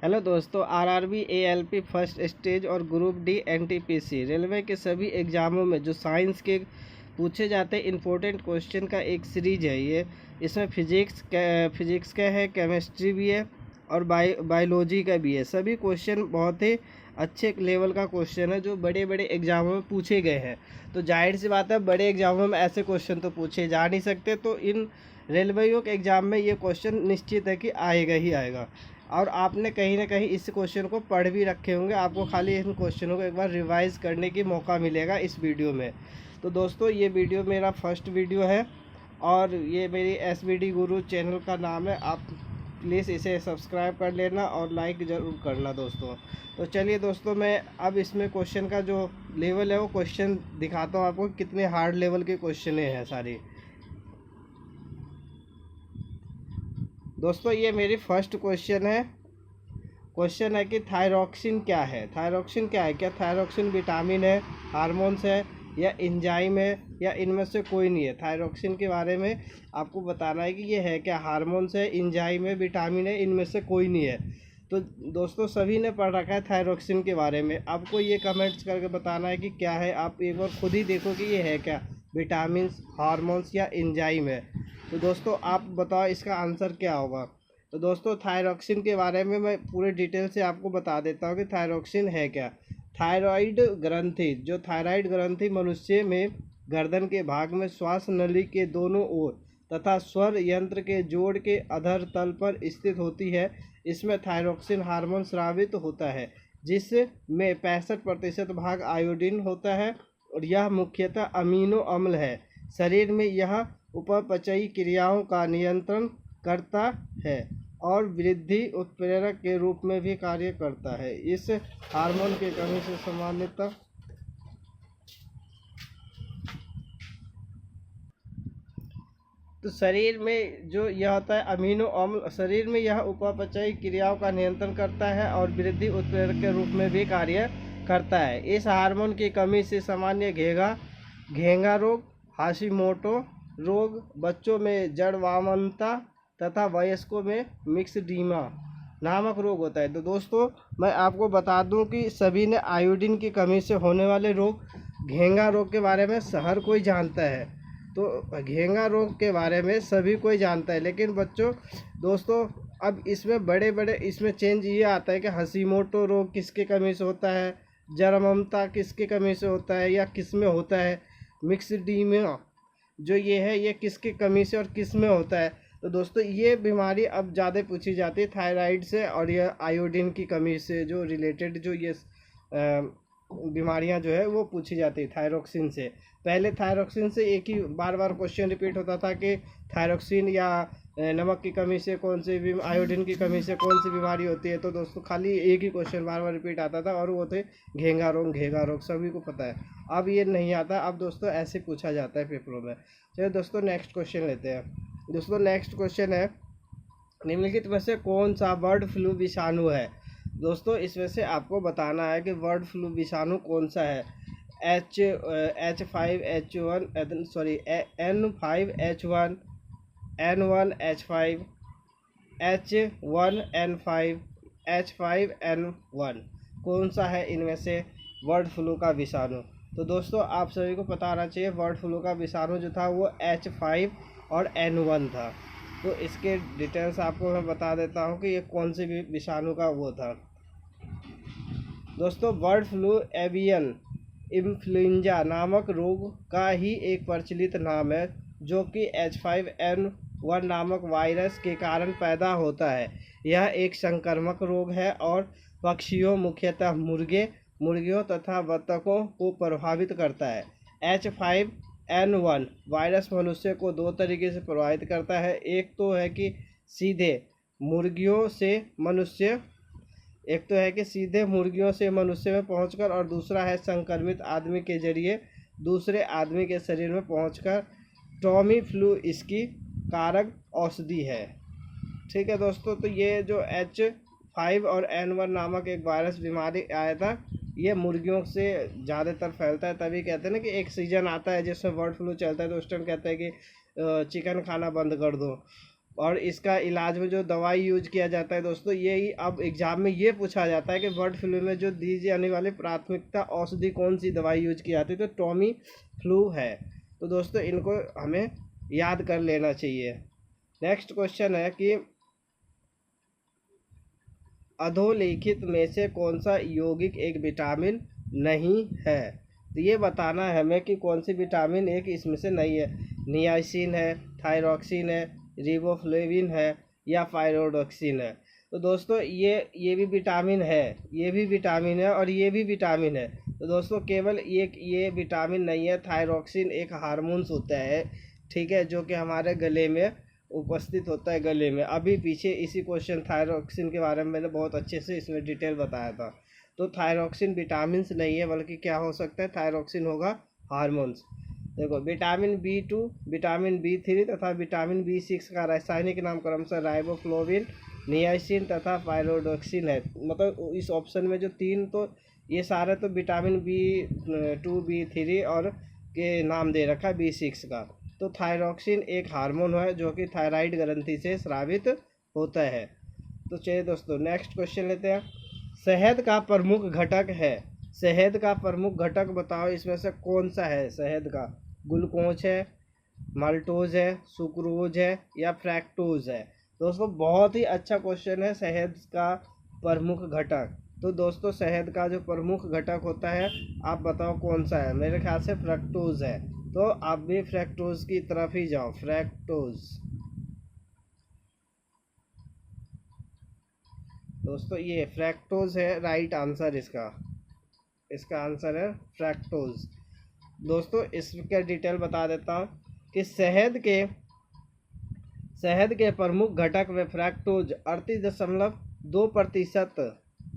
Hello दोस्तों, RRB, ALP first stage और group D NTPC railway के सभी एग्ज़ामों में जो साइंस के पूछे जाते हैं इंपॉर्टेंट क्वेश्चन का एक सीरीज है ये। इसमें फिजिक्स का है, केमिस्ट्री भी है और बायोलॉजी का भी है। सभी क्वेश्चन बहुत ही अच्छे लेवल का क्वेश्चन है जो बड़े बड़े एग्ज़ामों में पूछे गए हैं। तो जाहिर सी बात है, बड़े एग्ज़ामों में ऐसे क्वेश्चन तो पूछे जा नहीं सकते, तो इन रेलवेयों के एग्ज़ाम में ये क्वेश्चन निश्चित है कि आएगा ही आएगा। और आपने कहीं ना कहीं इस क्वेश्चन को पढ़ भी रखे होंगे, आपको खाली इन क्वेश्चनों को एक बार रिवाइज करने की मौका मिलेगा इस वीडियो में। तो दोस्तों, ये वीडियो मेरा फर्स्ट वीडियो है और ये मेरी एसबीडी गुरु चैनल का नाम है। आप प्लीज़ इसे सब्सक्राइब कर लेना और लाइक ज़रूर करना दोस्तों। तो चलिए दोस्तों, मैं अब इसमें क्वेश्चन का जो लेवल है वो क्वेश्चन दिखाता हूँ आपको, कितने हार्ड लेवल के क्वेश्चन हैं सारी। दोस्तों, ये मेरी फर्स्ट क्वेश्चन है। क्वेश्चन है कि थायरॉक्सिन क्या है। थायरॉक्सिन क्या है? क्या थायरॉक्सिन विटामिन है, हार्मोन्स है या एंजाइम है या इनमें से कोई नहीं है? थायरॉक्सिन के बारे में आपको बताना है कि ये है क्या, हार्मोन्स है, एंजाइम है, विटामिन है, इनमें से कोई नहीं है। तो दोस्तों, सभी ने पढ़ रखा है थायरॉक्सिन के बारे में। आपको ये कमेंट्स करके बताना है कि क्या है। आप एक बार खुद ही देखो कि ये है क्या, विटामिन, हार्मोन्स या एंजाइम है। तो दोस्तों, आप बताओ इसका आंसर क्या होगा। तो दोस्तों, थायरॉक्सिन के बारे में मैं पूरे डिटेल से आपको बता देता हूँ कि थायरॉक्सिन है क्या। थायराइड ग्रंथि, जो थायराइड ग्रंथि मनुष्य में गर्दन के भाग में श्वास नली के दोनों ओर तथा स्वर यंत्र के जोड़ के अधर तल पर स्थित होती है। इसमें थायरॉक्सिन हार्मोन स्रावित होता है जिसमें 65% भाग आयोडीन होता है और यह मुख्यतः अमीनो अम्ल है। शरीर में यह उपापचयी क्रियाओं का नियंत्रण करता है और वृद्धि उत्प्रेरक के रूप में भी कार्य करता है। इस हार्मोन की कमी से सामान्यतः तो शरीर में जो यह होता है अमीनो अम्ल, शरीर में यह उपापचयी क्रियाओं का नियंत्रण करता है और वृद्धि उत्प्रेरक के रूप में भी कार्य करता है। इस हार्मोन की कमी से सामान्य घेंगा रोग, हाशिमोटो रोग, बच्चों में जड़वामनता तथा वयस्कों में मिक्सडीमा नामक रोग होता है। तो दोस्तों, मैं आपको बता दूं कि सभी ने आयोडीन की कमी से होने वाले रोग, घेंगा रोग के बारे में हर कोई जानता है। तो घेंगा रोग के बारे में सभी कोई जानता है, लेकिन बच्चों दोस्तों, अब इसमें बड़े बड़े इसमें चेंज ये आता है कि हशीमोटो रोग किसकी कमी से होता है, जड़वामनता किसकी कमी से होता है या किस में होता है, मिक्सडीमा जो ये है ये किसकी कमी से और किस में होता है। तो दोस्तों, ये बीमारी अब ज़्यादा पूछी जाती है थायराइड से और ये आयोडीन की कमी से जो रिलेटेड जो ये बीमारियां जो है वो पूछी जाती है थायरॉक्सिन से। पहले थायरॉक्सिन से एक ही बार बार क्वेश्चन रिपीट होता था कि थायरॉक्सिन या नमक की कमी से कौन सी भी, आयोडीन की कमी से कौन सी बीमारी होती है। तो दोस्तों, खाली एक ही क्वेश्चन बार बार रिपीट आता था और वो थे घेंगा रोग सभी को पता है। अब ये नहीं आता, अब दोस्तों ऐसे पूछा जाता है पेपरों में। चलिए दोस्तों, नेक्स्ट क्वेश्चन लेते हैं। दोस्तों, नेक्स्ट क्वेश्चन है, निम्नलिखित में से कौन सा बर्ड फ्लू विषाणु है। दोस्तों, इसमें से आपको बताना है कि बर्ड फ्लू विषाणु कौन सा है। H5H1 sorry N5H1, N1H5, H1N5, H5N1 कौन सा है इनमें से बर्ड फ्लू का विषाणु। तो दोस्तों, आप सभी को पता होना चाहिए बर्ड फ्लू का विषाणु जो था वो H5 और N1 था। तो इसके डिटेल्स आपको मैं बता देता हूँ कि ये कौन से भी विषाणु का वो था। दोस्तों, बर्ड फ्लू एवियन इन्फ्लुएंजा नामक रोग का ही एक प्रचलित नाम है जो कि H5N1 नामक वायरस के कारण पैदा होता है। यह एक संक्रामक रोग है और पक्षियों, मुख्यतः मुर्गियों तथा बत्तखों को प्रभावित करता है। H5N1 वायरस मनुष्य को दो तरीके से प्रभावित करता है। एक तो है कि सीधे मुर्गियों से मनुष्य में पहुंचकर, और दूसरा है संक्रमित आदमी के जरिए दूसरे आदमी के शरीर में पहुंचकर। टॉमी फ्लू इसकी कारक औषधि है। ठीक है दोस्तों, तो ये जो H5 और N1 नामक एक वायरस बीमारी आया था, ये मुर्गियों से ज़्यादातर फैलता है। तभी कहते हैं ना कि एक सीज़न आता है जिसमें बर्ड फ्लू चलता है, तो उस टाइम कहते हैं कि चिकन खाना बंद कर दो। और इसका इलाज में जो दवाई यूज किया जाता है दोस्तों, यही अब एग्जाम में ये पूछा जाता है कि बर्ड फ्लू में जो दी जाने वाली प्राथमिकता औषधि कौन सी दवाई यूज की जाती है, तो टॉमी फ्लू है। तो दोस्तों इनको हमें याद कर लेना चाहिए। नेक्स्ट क्वेश्चन है कि अधोलिखित में से कौन सा यौगिक एक विटामिन नहीं है। तो ये बताना है हमें कि कौन सी विटामिन एक इसमें से नहीं है। नियासिन है, थायरॉक्सिन है, रिबोफ्लेविन है या पायरोडॉक्सिन है। तो दोस्तों ये भी विटामिन है, ये भी विटामिन है और ये भी विटामिन है। तो दोस्तों केवल ये विटामिन नहीं है। थायरॉक्सिन एक हार्मोन्स होता है, ठीक है, जो कि हमारे गले में उपस्थित होता है गले में। अभी पीछे इसी क्वेश्चन थायरॉक्सिन के बारे में मैंने बहुत अच्छे से इसमें डिटेल बताया था। तो थायरॉक्सिन विटामिन नहीं है, बल्कि क्या हो सकता है, थायरॉक्सिन होगा हार्मोन्स। देखो विटामिन B2, विटामिन B3 तथा विटामिन B6 का रासायनिक नाम क्रमशः राइबोफ्लोविन, नियासिन तथा पायरोडॉक्सिन है। मतलब इस ऑप्शन में जो तीन, तो ये सारे तो विटामिन B2, B3 और के नाम दे रखा है B6 का। तो थायरॉक्सिन एक हार्मोन है जो कि थायराइड ग्रंथि से स्रावित होता है। तो चलिए दोस्तों नेक्स्ट क्वेश्चन लेते हैं। शहद का प्रमुख घटक है, शहद का प्रमुख घटक बताओ इसमें से कौन सा है शहद का। ग्लूकोज है, माल्टोज है, सुक्रोज है या फ्रैक्टोज है। दोस्तों बहुत ही अच्छा क्वेश्चन है, शहद का प्रमुख घटक। तो दोस्तों शहद का जो प्रमुख घटक होता है आप बताओ कौन सा है। मेरे ख्याल से फ्रक्टोज है। तो आप भी फ्रैक्टोज की तरफ ही जाओ, फ्रैक्टोज। दोस्तों ये फ्रैक्टोज है राइट आंसर इसका आंसर है फ्रैक्टोज। दोस्तों इसका डिटेल बता देता हूँ कि शहद के प्रमुख घटक में फ्रैक्टोज 38.2%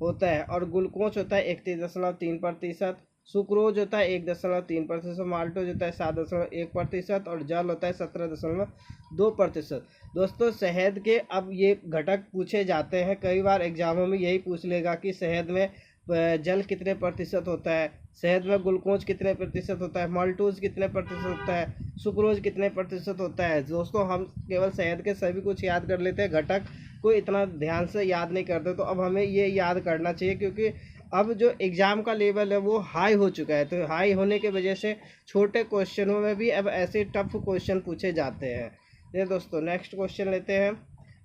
होता है और ग्लूकोज होता है 31.3%, सुक्रोज होता है 1.3%, माल्टोज होता है 7.1% और जल होता है 17.2%। दोस्तों शहद के अब ये घटक पूछे जाते हैं, कई बार एग्जामों में यही पूछ लेगा कि शहद में जल कितने प्रतिशत होता है, शहद में ग्लूकोज कितने प्रतिशत होता है, माल्टोज कितने प्रतिशत होता है, सुक्रोज कितने प्रतिशत होता है। दोस्तों हम केवल शहद के सभी कुछ याद कर लेते हैं, घटक को इतना ध्यान से याद नहीं करते। तो अब हमें ये याद करना चाहिए क्योंकि अब जो एग्ज़ाम का लेवल है वो हाई हो चुका है। तो हाई होने की वजह से छोटे क्वेश्चनों में भी अब ऐसे टफ क्वेश्चन पूछे जाते हैं। ये दोस्तों नेक्स्ट क्वेश्चन लेते हैं।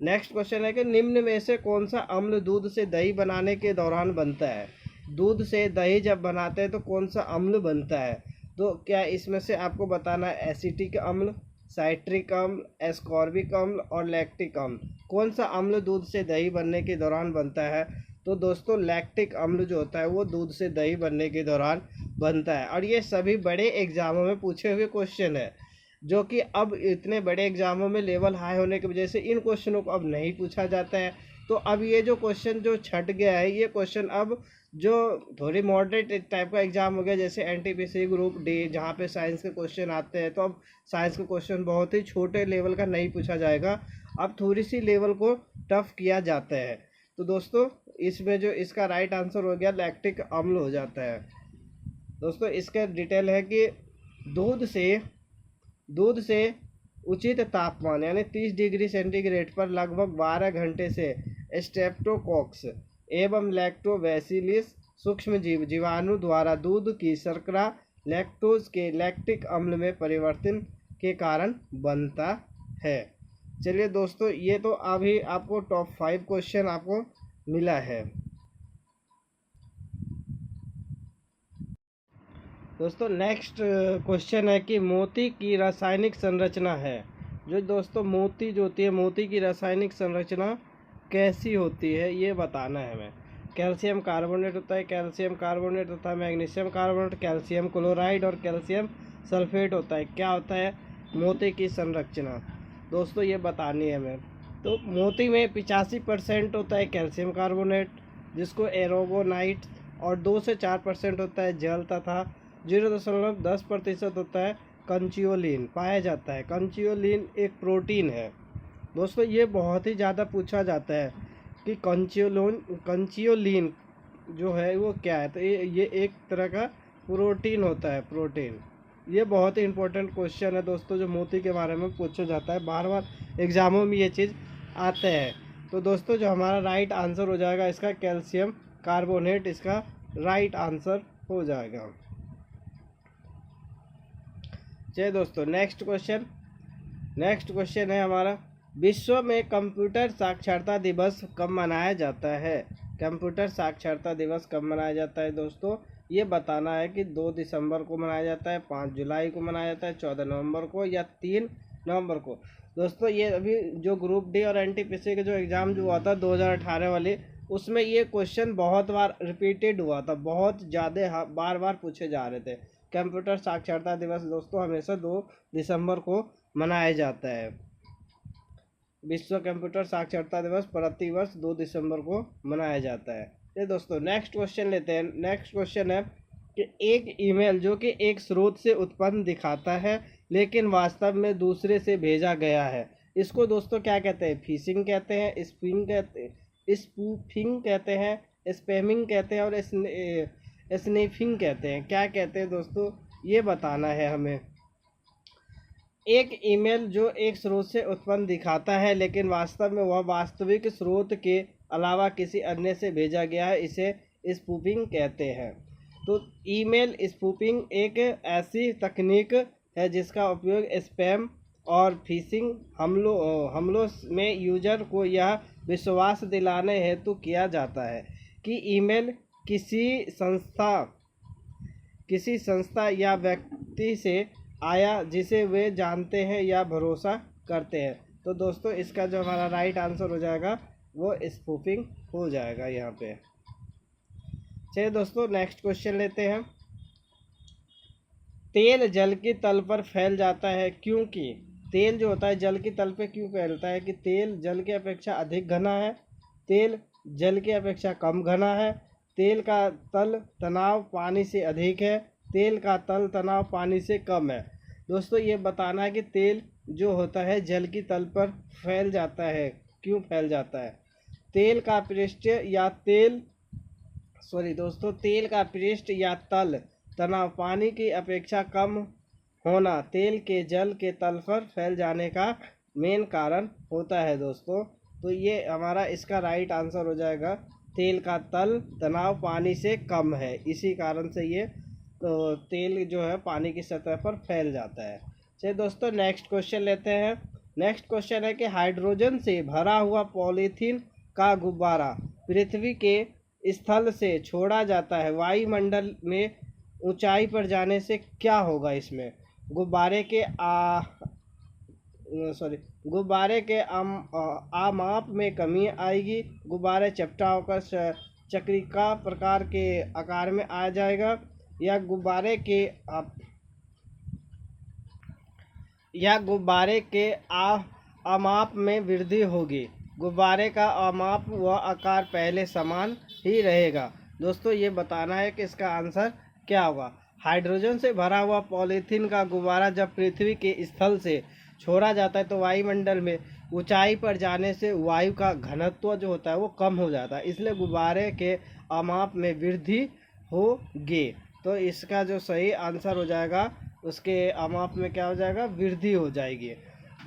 नेक्स्ट क्वेश्चन है कि निम्न में से कौन सा अम्ल दूध से दही बनाने के दौरान बनता है। दूध से दही जब बनाते हैं तो कौन सा अम्ल बनता है। तो क्या इसमें से आपको बताना है एसिटिक अम्ल, साइट्रिक अम्ल, एस्कॉर्बिक अम्ल और लैक्टिक अम्ल। कौन सा अम्ल दूध से दही बनने के दौरान बनता है। तो दोस्तों लैक्टिक अम्ल जो होता है वो दूध से दही बनने के दौरान बनता है। और ये सभी बड़े एग्जामों में पूछे हुए क्वेश्चन है, जो कि अब इतने बड़े एग्जामों में लेवल हाई होने की वजह से इन क्वेश्चनों को अब नहीं पूछा जाता है। तो अब ये जो क्वेश्चन जो छट गया है, ये क्वेश्चन अब जो थोड़ी मॉडरेट टाइप का एग्जाम हो गया जैसे NTPC ग्रुप डी, जहाँ पे साइंस के क्वेश्चन आते हैं, तो अब साइंस के क्वेश्चन बहुत ही छोटे लेवल का नहीं पूछा जाएगा, अब थोड़ी सी लेवल को टफ किया जाता है। तो दोस्तों इसमें जो इसका राइट आंसर हो गया लैक्टिक अम्ल हो जाता है। दोस्तों इसका डिटेल है कि दूध से उचित तापमान यानी 30 डिग्री सेंटीग्रेड पर लगभग 12 घंटे से स्ट्रेप्टोकॉक्स एवं लैक्टोबैसिलस सूक्ष्म जीवाणु द्वारा दूध की शर्करा लैक्टोज के लैक्टिक अम्ल में परिवर्तन के कारण बनता है। चलिए दोस्तों ये तो अभी आपको टॉप 5 क्वेश्चन आपको मिला है। दोस्तों नेक्स्ट क्वेश्चन है कि मोती की रासायनिक संरचना है। जो दोस्तों मोती जो होती है, मोती की रासायनिक संरचना कैसी होती है ये बताना है हमें। कैल्शियम कार्बोनेट होता है, कैल्शियम कार्बोनेट होता है, मैग्नीशियम कार्बोनेट, कैल्शियम क्लोराइड और कैल्शियम सल्फेट होता है। क्या होता है मोती की संरचना, दोस्तों ये बतानी है हमें। तो मोती में 85% होता है कैल्शियम कार्बोनेट जिसको एरोगोनाइट, और 2 से 4% होता है जल तथा 0.10% होता है कंचियोलिन पाया जाता है। कंचियोलिन एक प्रोटीन है दोस्तों, ये बहुत ही ज़्यादा पूछा जाता है कि कंचियोलिन जो है वो क्या है। तो ये एक तरह का प्रोटीन होता है, प्रोटीन। ये बहुत ही इंपॉर्टेंट क्वेश्चन है दोस्तों, जो मोती के बारे में पूछा जाता है, बार बार एग्जामों में ये चीज़ आते हैं। तो दोस्तों जो हमारा राइट आंसर हो जाएगा इसका कैल्शियम कार्बोनेट, इसका राइट आंसर हो जाएगा। चलिए दोस्तों नेक्स्ट क्वेश्चन है हमारा, विश्व में कंप्यूटर साक्षरता दिवस कब मनाया जाता है? कंप्यूटर साक्षरता दिवस कब मनाया जाता है दोस्तों? ये बताना है कि 2 दिसंबर को मनाया जाता है, 5 जुलाई को मनाया जाता है, 14 नवंबर को या 3 नवंबर को। दोस्तों ये अभी जो ग्रुप डी और एनटीपीसी के जो एग्ज़ाम जो हुआ था 2018 वाले, उसमें ये क्वेश्चन बहुत बार रिपीटेड हुआ था, बहुत ज़्यादा बार बार पूछे जा रहे थे। कंप्यूटर साक्षरता दिवस दोस्तों हमेशा 2 दिसंबर को मनाया जाता है। विश्व कंप्यूटर साक्षरता दिवस प्रतिवर्ष 2 दिसंबर को मनाया जाता है। ये दोस्तों नेक्स्ट क्वेश्चन लेते हैं। नेक्स्ट क्वेश्चन है कि एक ईमेल जो कि एक स्रोत से उत्पन्न दिखाता है लेकिन वास्तव में दूसरे से भेजा गया है, इसको दोस्तों क्या कहते हैं? फिशिंग कहते हैं, स्पूफिंग कहते हैं, स्पैमिंग कहते हैं और स्निफिंग कहते हैं। क्या कहते हैं दोस्तों, ये बताना है हमें। एक ईमेल जो एक स्रोत से उत्पन्न दिखाता है लेकिन वास्तव में वह वास्तविक स्रोत के अलावा किसी अन्य से भेजा गया है, इसे स्पूफिंग कहते हैं। तो ईमेल स्पूफिंग एक ऐसी तकनीक है जिसका उपयोग स्पैम और फिशिंग हमलों में यूजर को यह विश्वास दिलाने हेतु किया जाता है कि ईमेल किसी संस्था या व्यक्ति से आया जिसे वे जानते हैं या भरोसा करते हैं। तो दोस्तों इसका जो हमारा राइट आंसर हो जाएगा वो स्पूफिंग हो जाएगा यहाँ पे। चलिए दोस्तों नेक्स्ट क्वेश्चन लेते हैं। तेल जल की तल पर फैल जाता है क्योंकि तेल जो होता है जल की तल पे क्यों फैलता है? कि तेल जल की अपेक्षा अधिक घना है, तेल जल की अपेक्षा कम घना है, तेल का तल तनाव पानी से अधिक है, तेल का तल तनाव पानी से कम है। दोस्तों ये बताना है कि तेल जो होता है जल की तल पर फैल जाता है, क्यों फैल जाता है? तेल का पृष्ठ या तल तनाव पानी की अपेक्षा कम होना तेल के जल के तल पर फैल जाने का मेन कारण होता है दोस्तों। तो ये हमारा इसका राइट आंसर हो जाएगा, तेल का तल तनाव पानी से कम है, इसी कारण से ये तो तेल जो है पानी की सतह पर फैल जाता है। चलिए दोस्तों नेक्स्ट क्वेश्चन लेते हैं। नेक्स्ट क्वेश्चन है कि हाइड्रोजन से भरा हुआ पॉलीथीन का गुब्बारा पृथ्वी के स्थल से छोड़ा जाता है, वायुमंडल में ऊंचाई पर जाने से क्या होगा? इसमें गुब्बारे के आमाप में कमी आएगी, गुब्बारे चपटा होकर चक्रिका प्रकार के आकार में आ जाएगा, या गुब्बारे के आमाप में वृद्धि होगी। गुब्बारे का आमाप व आकार पहले समान ही रहेगा। दोस्तों ये बताना है कि इसका आंसर क्या होगा। हाइड्रोजन से भरा हुआ पॉलीथीन का गुब्बारा जब पृथ्वी के स्थल से छोड़ा जाता है तो वायुमंडल में ऊंचाई पर जाने से वायु का घनत्व जो होता है वो कम हो जाता है, इसलिए गुब्बारे के आमाप में वृद्धि होगी। तो इसका जो सही आंसर हो जाएगा, उसके आमाप में क्या हो जाएगा? वृद्धि हो जाएगी।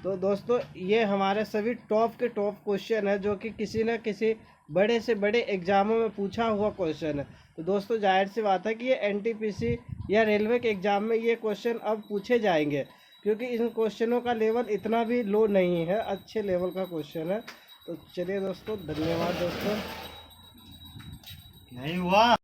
तो दोस्तों ये हमारे सभी टॉप के टॉप क्वेश्चन है जो कि किसी न किसी बड़े से बड़े एग्जामों में पूछा हुआ क्वेश्चन है। तो दोस्तों जाहिर सी बात है कि ये एनटीपीसी या रेलवे के एग्ज़ाम में ये क्वेश्चन अब पूछे जाएंगे, क्योंकि इन क्वेश्चनों का लेवल इतना भी लो नहीं है, अच्छे लेवल का क्वेश्चन है। तो चलिए दोस्तों धन्यवाद दोस्तों। नहीं हुआ।